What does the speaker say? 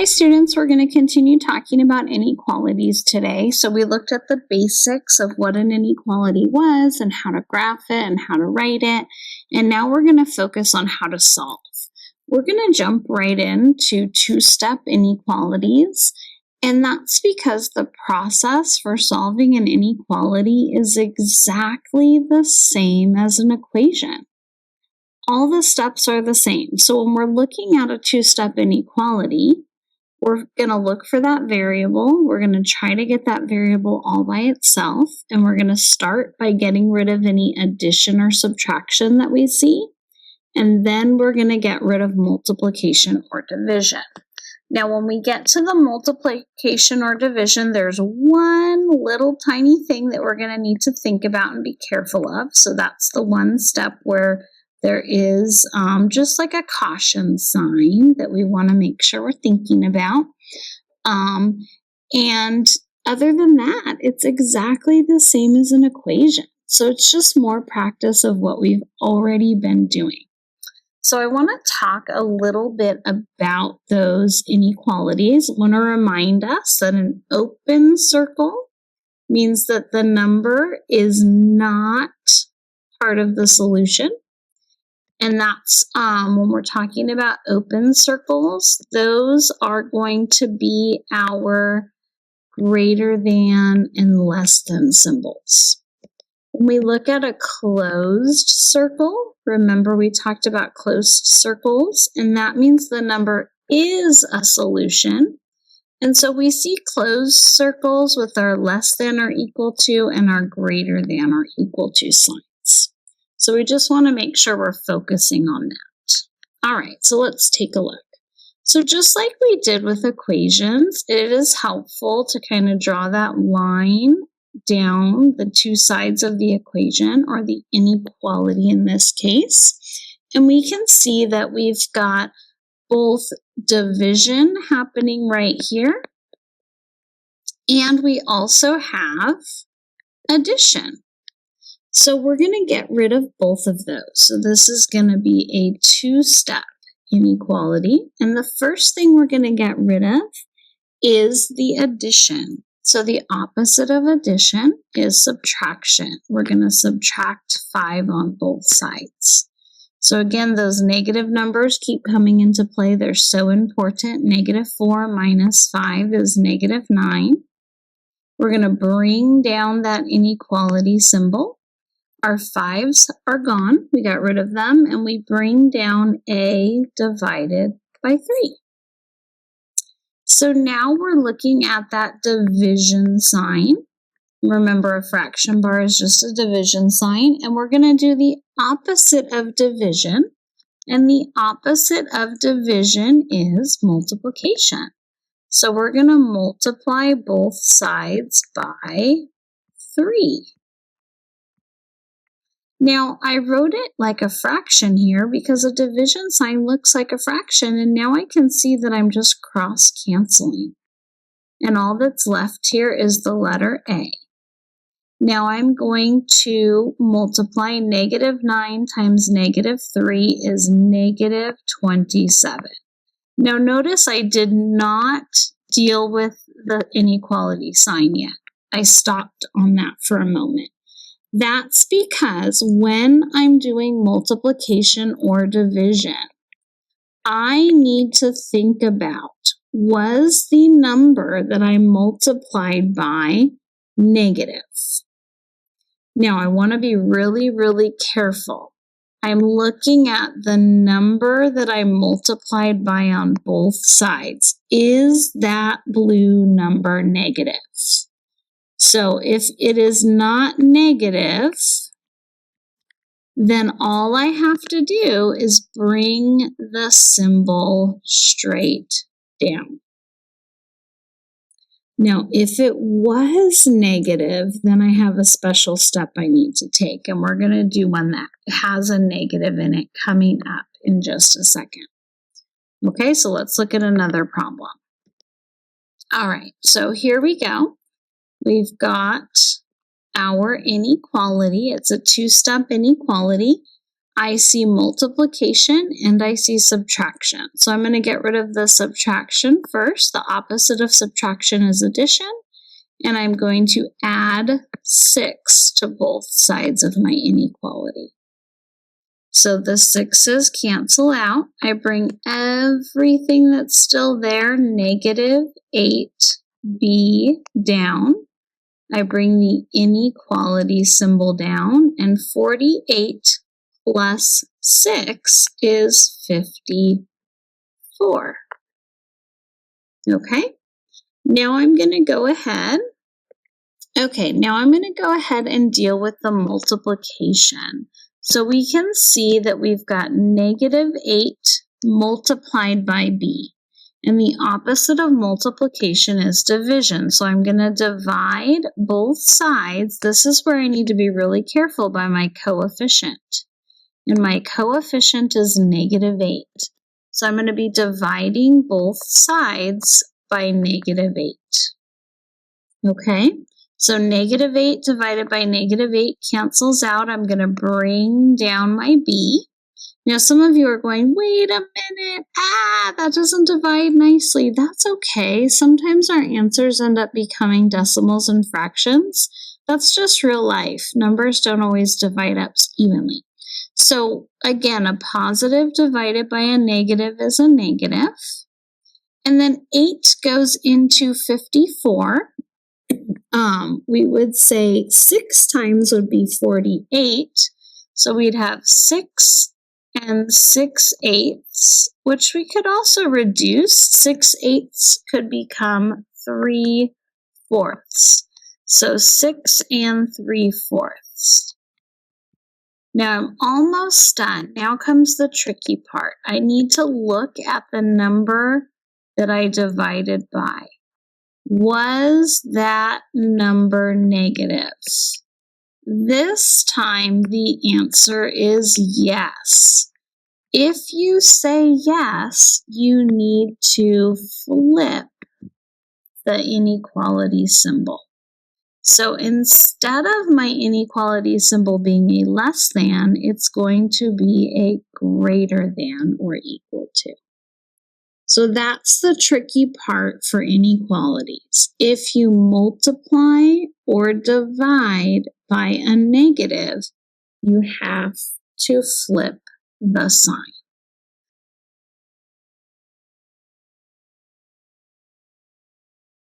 Hi students, we're going to continue talking about inequalities today. So we looked at the basics of what an inequality was and how to graph it and how to write it. And now we're going to focus on how to solve. We're going to jump right into two-step inequalities. And that's because the process for solving an inequality is exactly the same as an equation. All the steps are the same. So when we're looking at a two-step inequality, we're going to look for that variable. We're going to try to get that variable all by itself. And we're going to start by getting rid of any addition or subtraction that we see. And then we're going to get rid of multiplication or division. Now, when we get to the multiplication or division, there's one little tiny thing that we're going to need to think about and be careful of. So that's the one step where there is just like a caution sign that we want to make sure we're thinking about. And other than that, it's exactly the same as an equation. So it's just more practice of what we've already been doing. So I want to talk a little bit about those inequalities. I want to remind us that an open circle means that the number is not part of the solution. And that's when we're talking about open circles, those are going to be our greater than and less than symbols. When we look at a closed circle, remember we talked about closed circles, and that means the number is a solution. And so we see closed circles with our less than or equal to and our greater than or equal to signs. So we just want to make sure we're focusing on that. All right, so let's take a look. So just like we did with equations, it is helpful to kind of draw that line down the two sides of the equation, or the inequality in this case. And we can see that we've got both division happening right here, and we also have addition. So we're going to get rid of both of those. So this is going to be a two-step inequality. And the first thing we're going to get rid of is the addition. So the opposite of addition is subtraction. We're going to subtract 5 on both sides. So again, those negative numbers keep coming into play. They're so important. -4 minus 5 is -9. We're going to bring down that inequality symbol. Our 5s are gone. We got rid of them, and we bring down a divided by 3. So now we're looking at that division sign. Remember, a fraction bar is just a division sign, and we're going to do the opposite of division. And the opposite of division is multiplication. So we're going to multiply both sides by 3. Now, I wrote it like a fraction here because a division sign looks like a fraction, and now I can see that I'm just cross-canceling. And all that's left here is the letter A. Now I'm going to multiply -9 times -3 is -27. Now notice I did not deal with the inequality sign yet. I stopped on that for a moment. That's because when I'm doing multiplication or division, I need to think about, was the number that I multiplied by negative? Now, I want to be really, really careful. I'm looking at the number that I multiplied by on both sides. Is that blue number negative? So if it is not negative, then all I have to do is bring the symbol straight down. Now, if it was negative, then I have a special step I need to take, and we're going to do one that has a negative in it coming up in just a second. Okay, so let's look at another problem. All right, so here we go. We've got our inequality. It's a two-step inequality. I see multiplication and I see subtraction. So I'm going to get rid of the subtraction first. The opposite of subtraction is addition. And I'm going to add 6 to both sides of my inequality. So the 6's cancel out. I bring everything that's still there, negative 8b, down. I bring the inequality symbol down, and 48 plus 6 is 54. Okay, now I'm going to go ahead. Now I'm going to go ahead and deal with the multiplication. So we can see that we've got negative 8 multiplied by b. And the opposite of multiplication is division. So I'm going to divide both sides. This is where I need to be really careful by my coefficient. And my coefficient is negative 8. So I'm going to be dividing both sides by negative 8. Okay? So negative 8 divided by negative 8 cancels out. I'm going to bring down my b. Now, some of you are going, wait a minute, that doesn't divide nicely. That's okay. Sometimes our answers end up becoming decimals and fractions. That's just real life. Numbers don't always divide up evenly. So again, a positive divided by a negative is a negative. And then 8 goes into 54. We would say 6 times would be 48. So we'd have 6 and 6/8, which we could also reduce. 6/8 could become 3/4. So 6 and 3/4. Now I'm almost done. Now comes the tricky part. I need to look at the number that I divided by. Was that number negative? This time the answer is yes. If you say yes, you need to flip the inequality symbol. So instead of my inequality symbol being a less than, it's going to be a greater than or equal to. So that's the tricky part for inequalities. If you multiply or divide by a negative, you have to flip the sign.